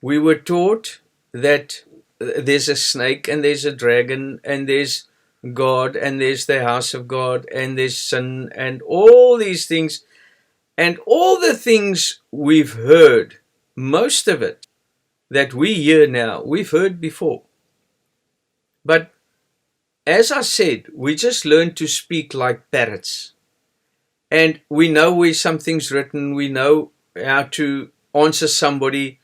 we were taught that there's a snake and there's a dragon and there's God and there's the house of God and there's sin and all these things. And all the things we've heard, most of it that we hear now, we've heard before. But as I said, we just learn to speak like parrots. And we know where something's written, we know how to answer somebody.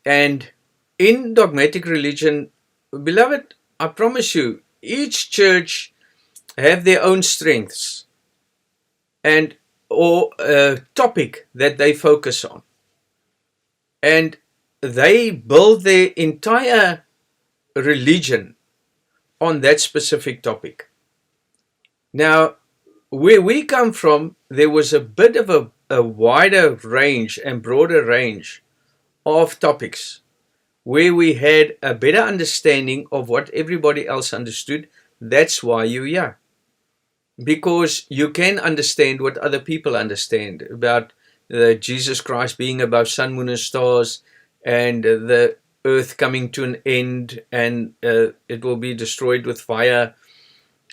And in dogmatic religion, beloved, I promise you, each church have their own strengths and or a topic that they focus on. And they build their entire religion on that specific topic. Now, where we come from, there was a bit of a wider range and broader range of topics where we had a better understanding of what everybody else understood. That's why you're here. Because you can understand what other people understand about Jesus Christ being above sun, moon, and stars, and the earth coming to an end, and it will be destroyed with fire,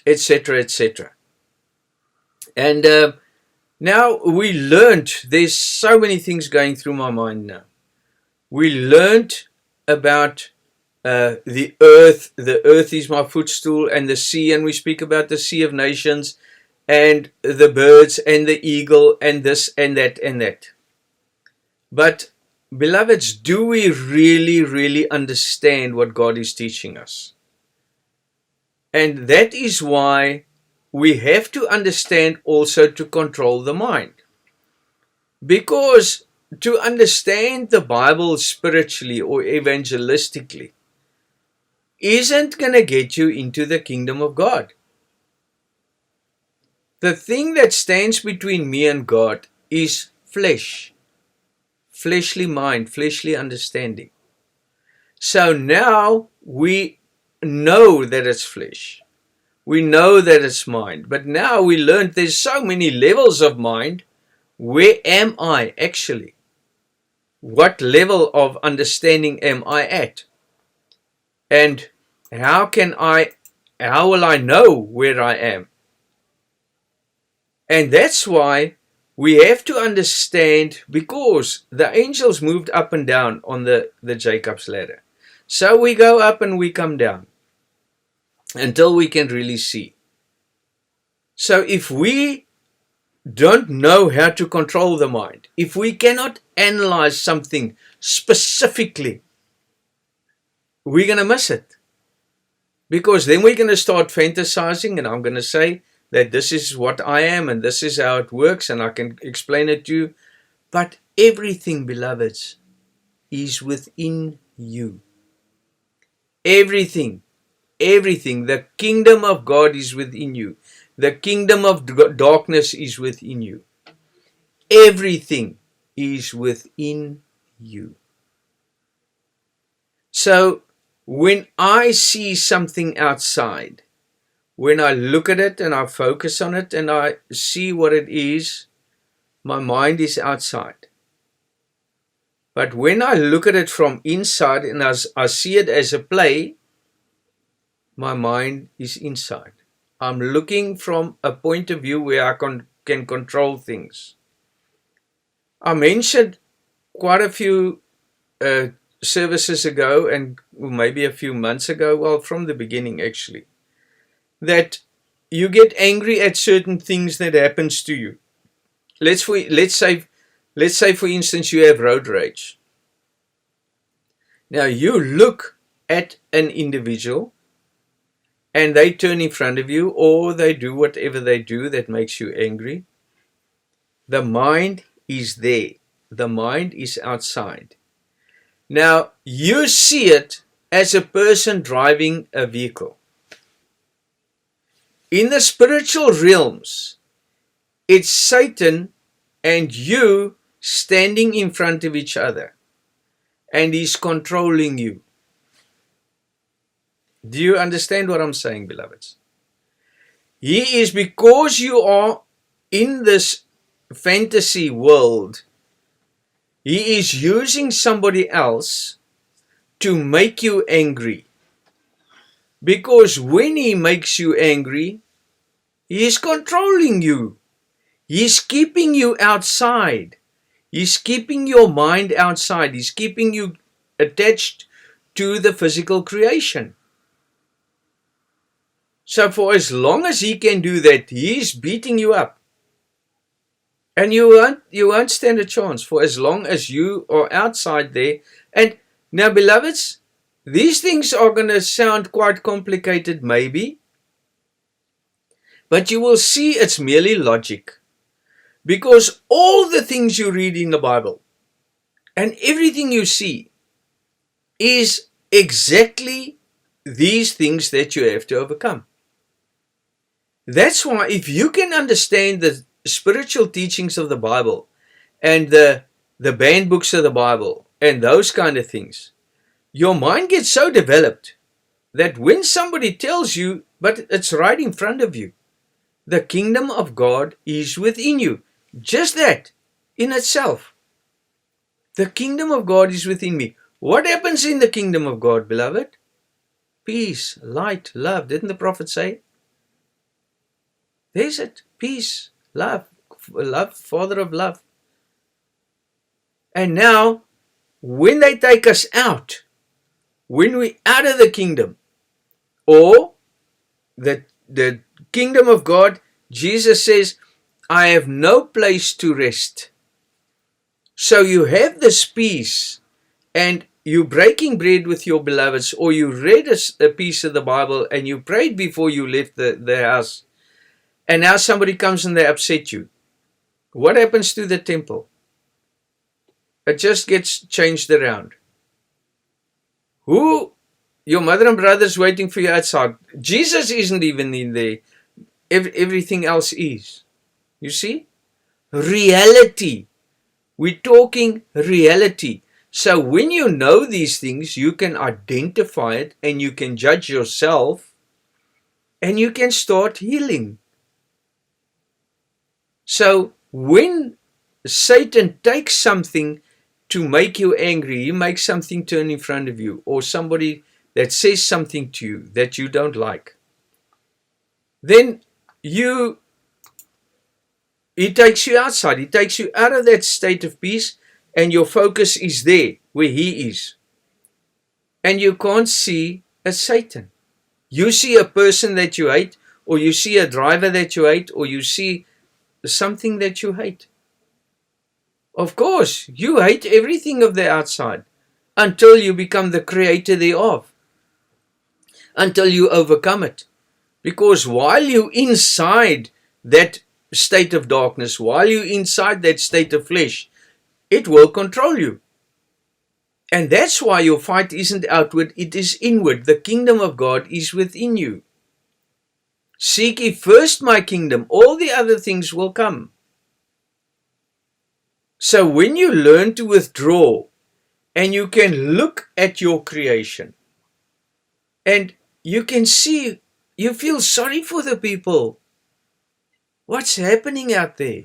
etc., etc. And now we learned, there's so many things going through my mind now. We learned about the earth is my footstool, and the sea, and we speak about the sea of nations, and the birds, and the eagle, and this, and that, and that. But, beloveds, do we really, really understand what God is teaching us? And that is why we have to understand also to control the mind. Because to understand the Bible spiritually or evangelistically isn't going to get you into the kingdom of God. The thing that stands between me and God is flesh, fleshly mind, fleshly understanding. So now we know that it's flesh. We know that it's mind. But now we learned there's so many levels of mind. Where am I actually? What level of understanding am I at? And how will I know where I am? And that's why we have to understand, because the angels moved up and down on the Jacob's ladder. So we go up and we come down until we can really see. So if we don't know how to control the mind, if we cannot analyze something specifically, we're going to miss it. Because then we're going to start fantasizing, and I'm going to say that this is what I am and this is how it works, and I can explain it to you. But everything, beloveds, is within you. Everything, the kingdom of God is within you. The kingdom of darkness is within you. Everything is within you. So, when I see something outside, when I look at it and I focus on it and I see what it is, my mind is outside. But when I look at it from inside and I see it as a play, my mind is inside. I'm looking from a point of view where I can control things. I mentioned quite a few services ago, and maybe a few months ago, well, from the beginning actually, that you get angry at certain things that happens to you. Let's say for instance you have road rage. Now you look at an individual and they turn in front of you, or they do whatever they do that makes you angry. The mind is there. The mind is outside. Now you see it as a person driving a vehicle. In the spiritual realms, it's Satan and you standing in front of each other, and he's controlling you. Do you understand what I'm saying, beloveds? He is, because you are in this fantasy world, he is using somebody else to make you angry. Because when he makes you angry, he is controlling you. He's keeping you outside. He's keeping your mind outside. He's keeping you attached to the physical creation. So for as long as he can do that, he's beating you up. And you won't stand a chance for as long as you are outside there. And now, beloveds, these things are going to sound quite complicated, maybe. But you will see it's merely logic. Because all the things you read in the Bible and everything you see is exactly these things that you have to overcome. That's why if you can understand the spiritual teachings of the Bible and the banned books of the Bible and those kind of things, your mind gets so developed that when somebody tells you, but it's right in front of you, the kingdom of God is within you. Just that in itself. The kingdom of God is within me. What happens in the kingdom of God, beloved? Peace, light, love. Didn't the prophet say? There's it. Peace, love, Father of love. And now, when they take us out, when we're out of the kingdom, or the kingdom of God, Jesus says, I have no place to rest. So you have this peace, and you breaking bread with your beloveds, or you read a piece of the Bible, and you prayed before you left the house, and now somebody comes and they upset you. What happens to the temple? It just gets changed around. Your mother and brothers waiting for you outside. Jesus isn't even in there. Everything else is. You see? Reality. We're talking reality. So when you know these things, you can identify it and you can judge yourself and you can start healing. So when Satan takes something to make you angry, he makes something turn in front of you, or somebody that says something to you that you don't like, then he takes you outside. He takes you out of that state of peace, and your focus is there where he is. And you can't see a Satan. You see a person that you hate, or you see a driver that you hate, or you see something that you hate. Of course, you hate everything of the outside until you become the creator thereof, until you overcome it. Because while you're inside that state of darkness, while you're inside that state of flesh, it will control you. And that's why your fight isn't outward, it is inward. The kingdom of God is within you. Seek ye first my kingdom, all the other things will come. So when you learn to withdraw, and you can look at your creation, and you can see, you feel sorry for the people. What's happening out there?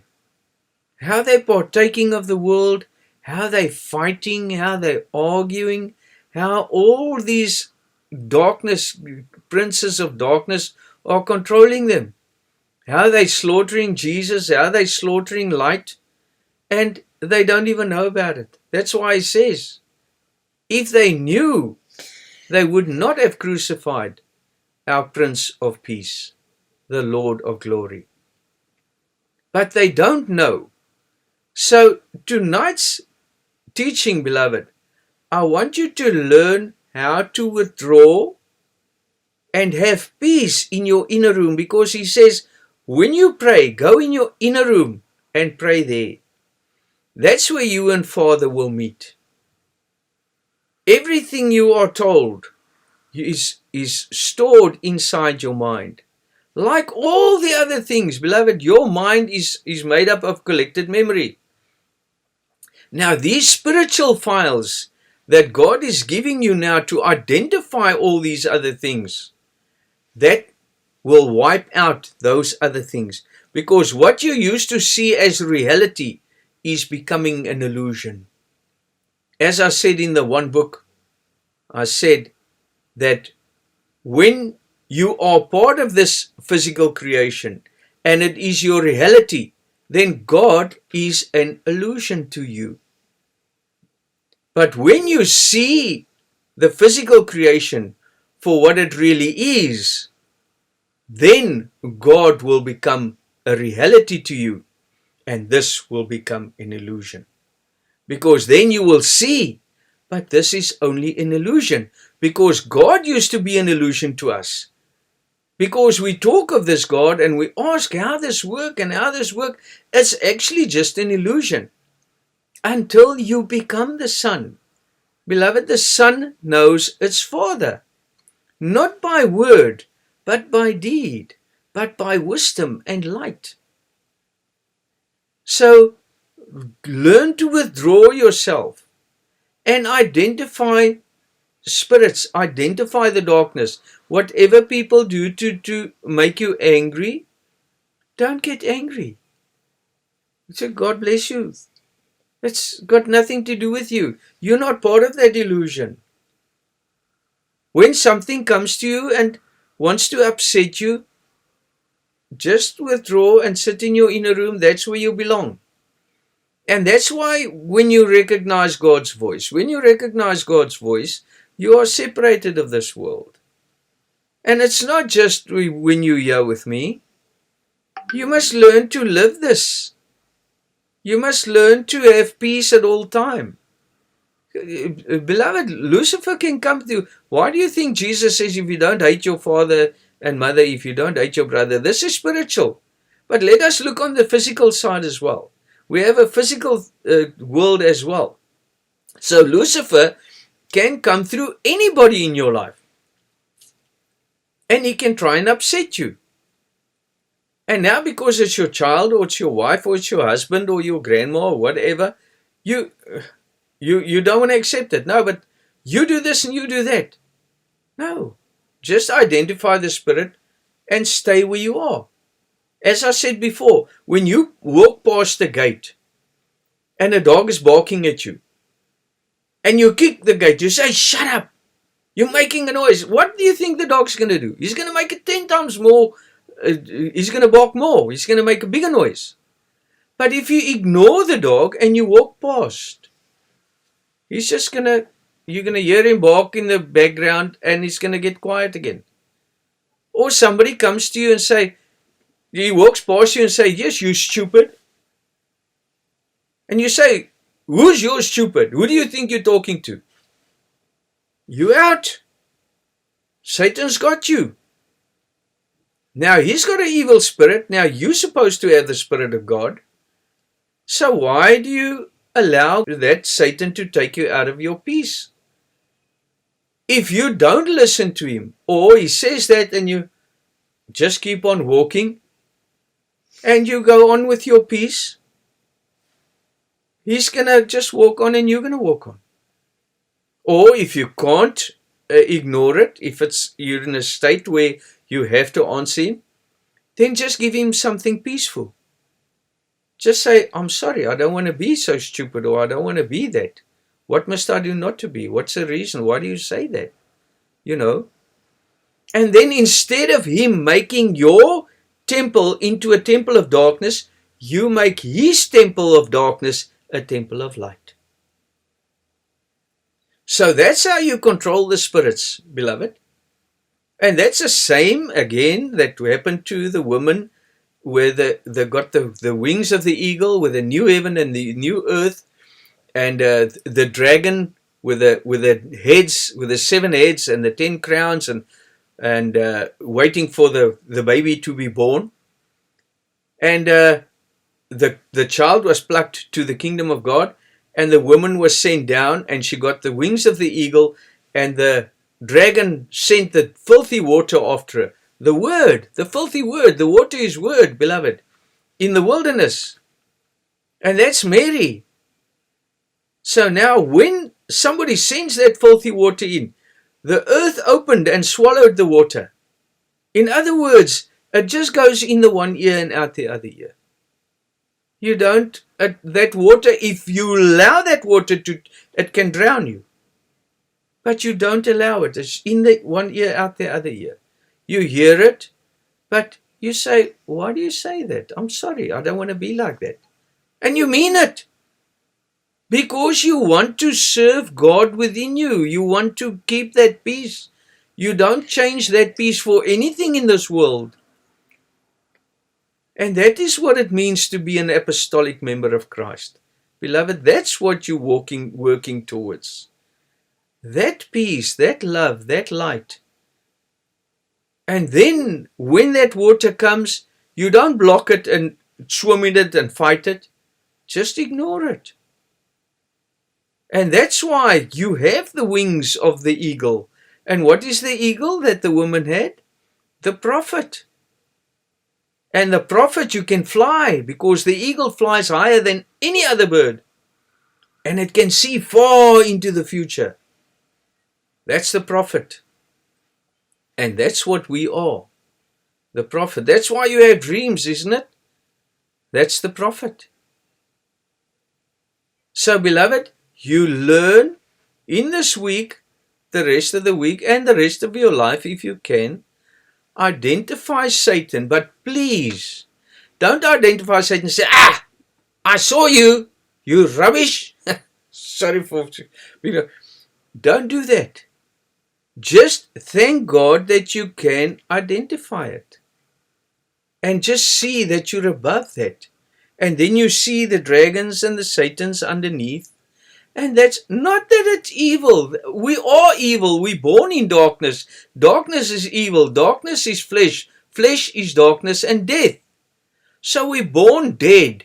How they're partaking of the world, how they're fighting, how they're arguing, how all these princes of darkness are controlling them. How they're slaughtering Jesus, how they're slaughtering light, and they don't even know about it. That's why he says, if they knew, they would not have crucified our Prince of Peace, the Lord of Glory. But they don't know. So tonight's teaching, beloved, I want you to learn how to withdraw and have peace in your inner room, because he says, when you pray, go in your inner room and pray there. That's where you and Father will meet. Everything you are told is stored inside your mind. Like all the other things, beloved, your mind is made up of collected memory. Now, these spiritual files that God is giving you now to identify all these other things, that will wipe out those other things. Because what you used to see as reality is becoming an illusion. As I said in the one book, I said that when you are part of this physical creation and it is your reality, then God is an illusion to you. But when you see the physical creation for what it really is, then God will become a reality to you, and this will become an illusion. Because then you will see, but this is only an illusion, because God used to be an illusion to us. Because we talk of this God and we ask how this works and how this works, it's actually just an illusion until you become the Son. Beloved, the Son knows its Father, not by word, but by deed, but by wisdom and light. So learn to withdraw yourself and identify spirits, identify the darkness. Whatever people do to make you angry, don't get angry. Say, God bless you. It's got nothing to do with you. You're not part of that illusion. When something comes to you and wants to upset you, just withdraw and sit in your inner room. That's where you belong. And that's why when you recognize God's voice, you are separated of this world. And it's not just when you're here with me. You must learn to live this. You must learn to have peace at all time. Beloved, Lucifer can come to you. Why do you think Jesus says if you don't hate your father and mother, if you don't hate your brother? This is spiritual. But let us look on the physical side as well. We have a physical world as well. So Lucifer can come through anybody in your life. And he can try and upset you. And now because it's your child or it's your wife or it's your husband or your grandma or whatever, you don't want to accept it. No, but you do this and you do that. No. Just identify the spirit and stay where you are. As I said before, when you walk past the gate and a dog is barking at you and you kick the gate, you say, shut up. You're making a noise. What do you think the dog's going to do? He's going to make it 10 times more. He's going to bark more. He's going to make a bigger noise. But if you ignore the dog and you walk past, he's just you're going to hear him bark in the background and he's going to get quiet again. Or somebody comes to you and say, he walks past you and say, yes, you stupid. And you say, who's your stupid? Who do you think you're talking to? You out. Satan's got you. Now he's got an evil spirit. Now you're supposed to have the Spirit of God. So why do you allow that Satan to take you out of your peace? If you don't listen to him, or he says that and you just keep on walking and you go on with your peace, he's going to just walk on and you're going to walk on. Or if you can't ignore it, if you're in a state where you have to answer him, then just give him something peaceful. Just say, I'm sorry, I don't want to be so stupid, or I don't want to be that. What must I do not to be? What's the reason? Why do you say that? You know. And then instead of him making your temple into a temple of darkness, you make his temple of darkness a temple of light. So that's how you control the spirits, beloved. And that's the same, again, that happened to the woman where they got the wings of the eagle with the new heaven and the new earth, and the dragon with the heads, with the 7 heads and the 10 crowns, and waiting for the baby to be born. And the child was plucked to the kingdom of God, and the woman was sent down, and she got the wings of the eagle, and the dragon sent the filthy water after her. The word, the filthy word, the water is word, beloved, in the wilderness. And that's Mary. So now when somebody sends that filthy water in, the earth opened and swallowed the water. In other words, it just goes in the one ear and out the other ear. You don't, that water, if you allow that water to, it can drown you. but you don't allow it. It's in the one ear, out the other ear. You hear it, but you say, why do you say that? I'm sorry, I don't want to be like that. And you mean it. Because you want to serve God within you. You want to keep that peace. You don't change that peace for anything in this world. And that is what it means to be an apostolic member of Christ. Beloved, that's what you're working towards. That peace, that love, that light. And then when that water comes, you don't block it and swim in it and fight it. Just ignore it. And that's why you have the wings of the eagle. And what is the eagle that the woman had? The prophet. And the prophet, you can fly, because the eagle flies higher than any other bird. And it can see far into the future. That's the prophet. And that's what we are. The prophet. That's why you have dreams, isn't it? That's the prophet. So, beloved, you learn in this week, the rest of the week, and the rest of your life, if you can, identify Satan. But please, don't identify Satan and say, I saw you, you rubbish. Sorry for, don't do that. Just thank God that you can identify it. And just see that you're above that. And then you see the dragons and the Satans underneath. And that's not that it's evil. We are evil. We're born in darkness. Darkness is evil. Darkness is flesh. Flesh is darkness and death. So we're born dead.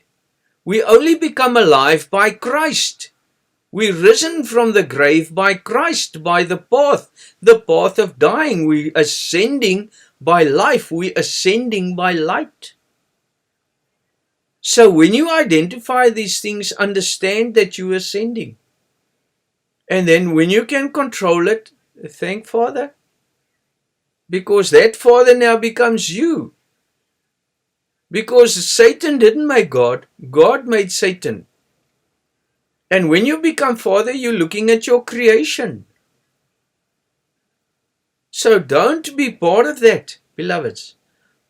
We only become alive by Christ. We're risen from the grave by Christ, by the path of dying. We're ascending by life. We're ascending by light. So when you identify these things, understand that you're ascending. And then when you can control it, thank Father. Because that Father now becomes you. Because Satan didn't make God. God made Satan. And when you become Father, you're looking at your creation. So don't be part of that, beloveds.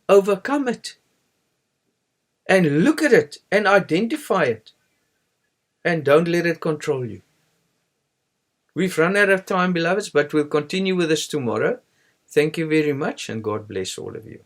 Overcome it. And look at it and identify it. And don't let it control you. We've run out of time, beloveds, but we'll continue with this tomorrow. Thank you very much, and God bless all of you.